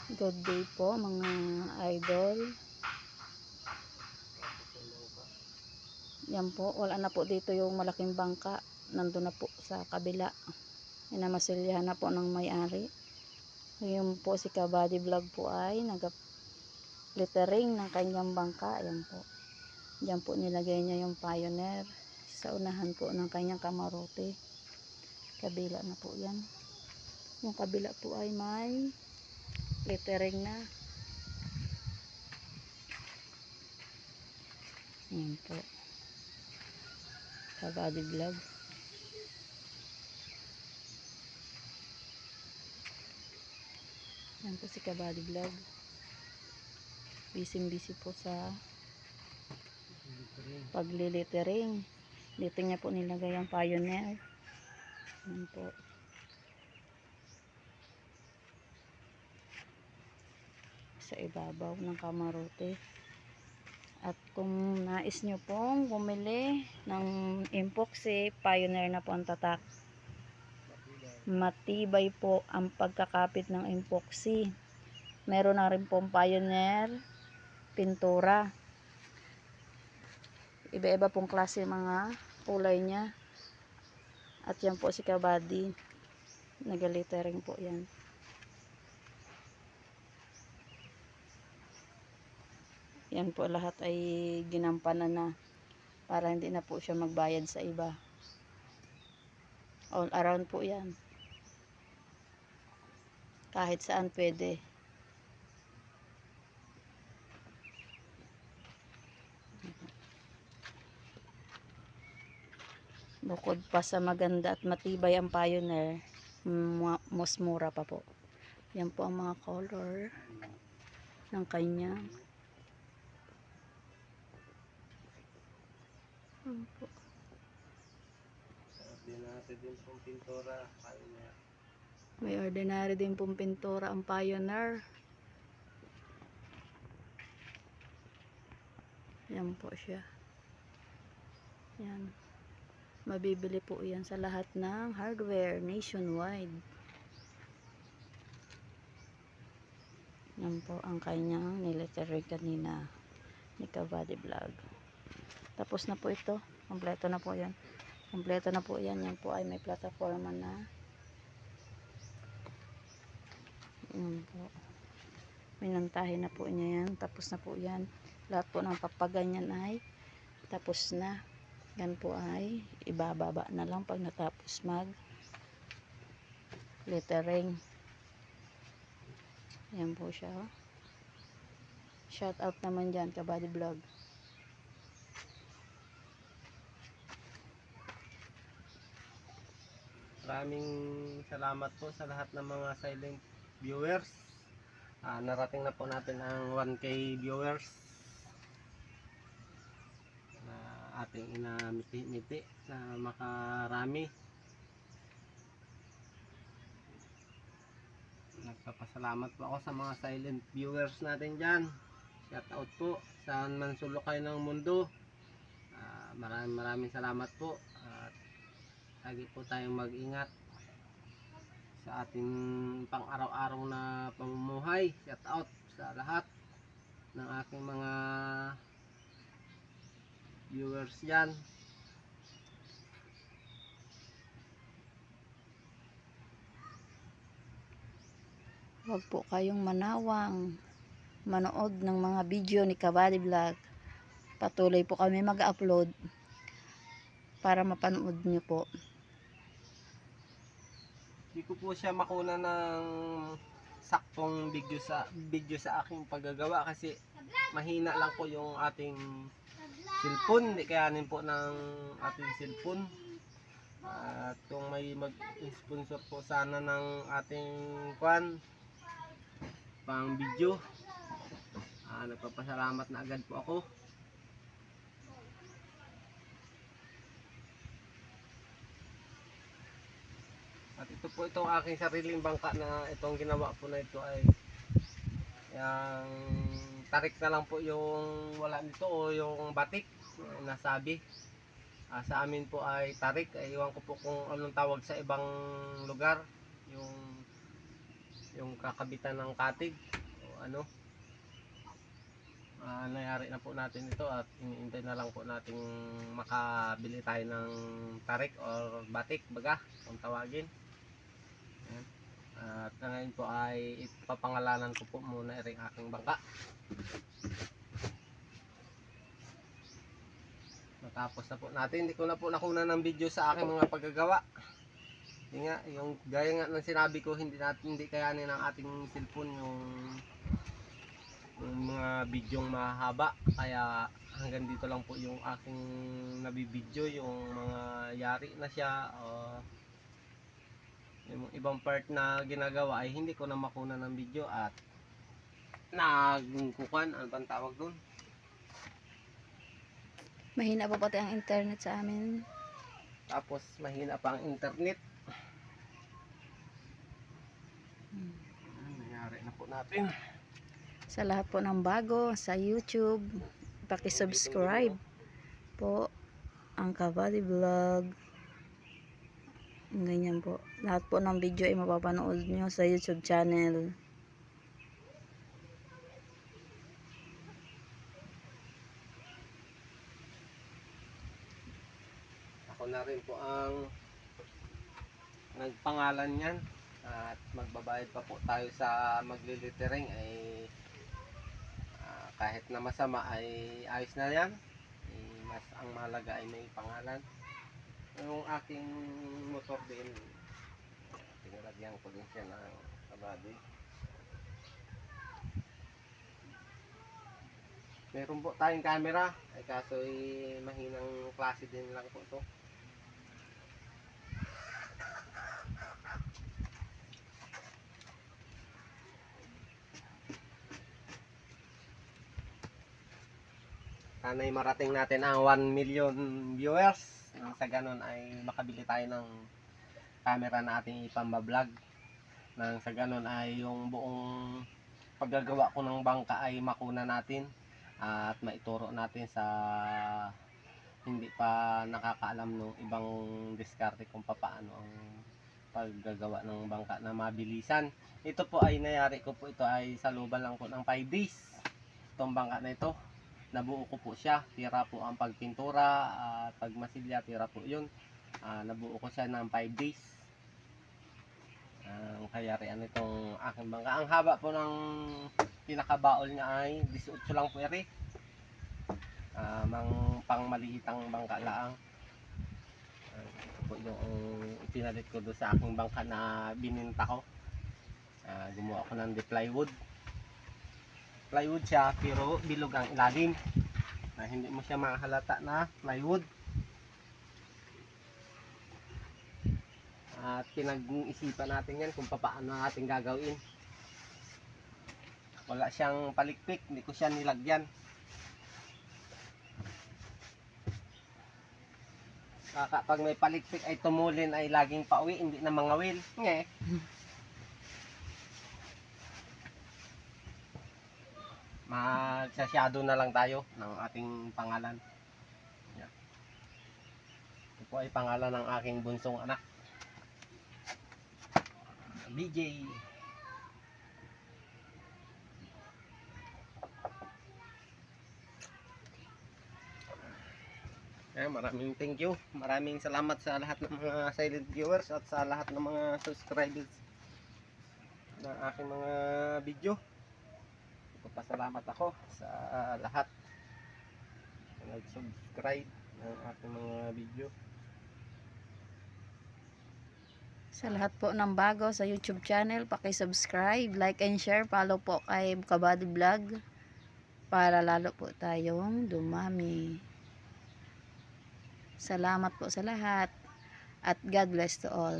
Good day po mga idol. Yan po, wala na po dito yung malaking bangka. Nandun na po sa kabila. Inamasilyahan na po ng may-ari. Ngayon po si Kabady Vlog po ay nag-littering ng kanyang bangka. Ayan po. Diyan po nilagay niya yung Pioneer. Sa unahan po ng kanyang kamarote. Kabila na po yan. Yung kabila po ay may littering na. Ayan po. Kabady Vlog. Yan po si Kabady Vlog. Busy po sa paglilittering. Dito niya po nilagay ang Pioneer. Yan po. Sa ibabaw ng kamarote. At kung nais nyo pong bumili ng epoxy, Pioneer na po ang tatak. Matibay po ang pagkakapit ng epoxy. Meron na rin pong Pioneer pintura. Iba-iba pong klase mga kulay niya. At yan po si Kabady. Nag-littering po yan. Yan po lahat ay ginampanan na para hindi na po siya magbayad sa iba. All around po yan. Kahit saan pwede. Bukod pa sa maganda at matibay ang Pioneer, mas mura pa po. Yan po ang mga color ng kanya. Po. Ordinary din pong pintura, Pioneer. May ordinary din pong pintura ang Pioneer. Yan po siya. Yan. Mabibili po yan sa lahat ng hardware nationwide. Yan po ang kanyang nilittering kanina ni Kabady Vlog. Tapos na po ito. Kompleto na po yan. Kompleto na po yan. Yan po ay may plataforma na. Yan po. Minantahe na po niya yan. Tapos na po yan. Lahat po ng papaganyan ay tapos na. Yan po ay ibababa na lang pag natapos mag littering. Yan po siya. Shout out naman dyan, Kabady Vlog. Maraming salamat po sa lahat ng mga silent viewers. Narating na po natin ang 1K viewers na ating inamiti-miti na makarami. Nagpapasalamat po ako sa mga silent viewers natin dyan. Shout out po saan man sulok kayo ng mundo. Maraming salamat po. At lagi po tayong mag-ingat sa ating pang-araw-araw na pamumuhay. Shout out sa lahat ng aking mga viewers dyan. Huwag po kayong manawang manood ng mga video ni Kabady Vlog. Patuloy po kami mag-upload para mapanood nyo po. Hindi ko po siya makuna ng saktong video sa aking paggagawa kasi mahina lang po yung ating cellphone. Hindi kayanin po ng ating cellphone. At kung may mag-sponsor po sana ng ating pang video, nagpapasalamat na agad po ako. At ito po itong aking sariling bangka na itong ginawa po na ito ay yung tarik na lang po yung wala nito o yung batik nasabi. Sa amin po ay tarik. Iwan ko po kung anong tawag sa ibang lugar. yung kakabitan ng katig o ano. Nangyari na po natin ito at iniintay na lang po nating makabili tayo ng tarik or batik baga kung tawagin. Ayan. At ngayon po ay ipapangalanan ko po muna rin aking bangka. Matapos na po natin, hindi ko na po nakuna ng video sa aking mga paggagawa. Hindi nga, yung gaya nga ng sinabi ko, hindi kayanin ng ating cellphone yung mga bidyong mahaba, kaya hanggang dito lang po yung aking nabibidyo, yung mga yari na siya o yung ibang part na ginagawa ay hindi ko na makuna ng video at nagkukan, ano bang tawag doon? Mahina pa pati ang internet sa amin. Tapos mahina pa ang internet. Nangyari na po natin. Sa lahat po ng bago sa YouTube, paki-subscribe po ang Kabady Vlog. Ganyan po. Lahat po ng video ay mapapanood nyo sa YouTube channel. Ako na rin po ang nagpangalan niyan at magbabayad pa po tayo sa maglilitering ay kahit na masama ay ayos na yan. Mas ang mahalaga ay may pangalan. Yung aking motor din, pinalagyan ko din siya ng kabady. Meron po tayong camera, ay kaso mahinang klase din lang po ito. Sana'y marating natin ang 1 million viewers. Sa ganun ay makabili tayo ng camera na ating ipambablog. Nang sa ganun ay yung buong paggagawa ko ng bangka ay makuna natin at maituro natin sa hindi pa nakakaalam ng ibang diskarte kung paano ang paggagawa ng bangka na mabilisan. Ito po ay nangyari ko po, ito ay sa looban lang po ng 5 days. Itong bangka na ito, nabuo ko po siya, tira po ang pagpintura at pagmasilya, tira po yun. Nabuo ko siya ng 5 days. Ang kayarian itong aking bangka. Ang haba po ng pinakabaol niya ay 18 lang po eri. Pang malihitang bangka lang. Ito po yung pinalit ko doon sa aking bangka na bininta ko. Gumawa ko ng plywood. Plywood siya pero bilog ang ilalim. Hindi mo siya mahalata na plywood. At pinag-isipan natin yan kung paano natin gagawin. Wala siyang palikpik, hindi ko siya nilagyan. Kapag may palikpik ay tumulin ay laging pauwi, hindi na mangawil. Nge. Magsasyado na lang tayo ng ating pangalan. Yan. Ito po ay pangalan ng aking bunsong anak, BJ. Maraming thank you. Maraming salamat sa lahat ng mga silent viewers at sa lahat ng mga subscribers ng aking mga video. Pasalamat ako sa lahat na nag-subscribe ng aking mga video. Sa lahat po ng bago sa YouTube channel, paki-subscribe, like and share, follow po kay Kabady Vlog para lalo po tayong dumami. Salamat po sa lahat at God bless to all.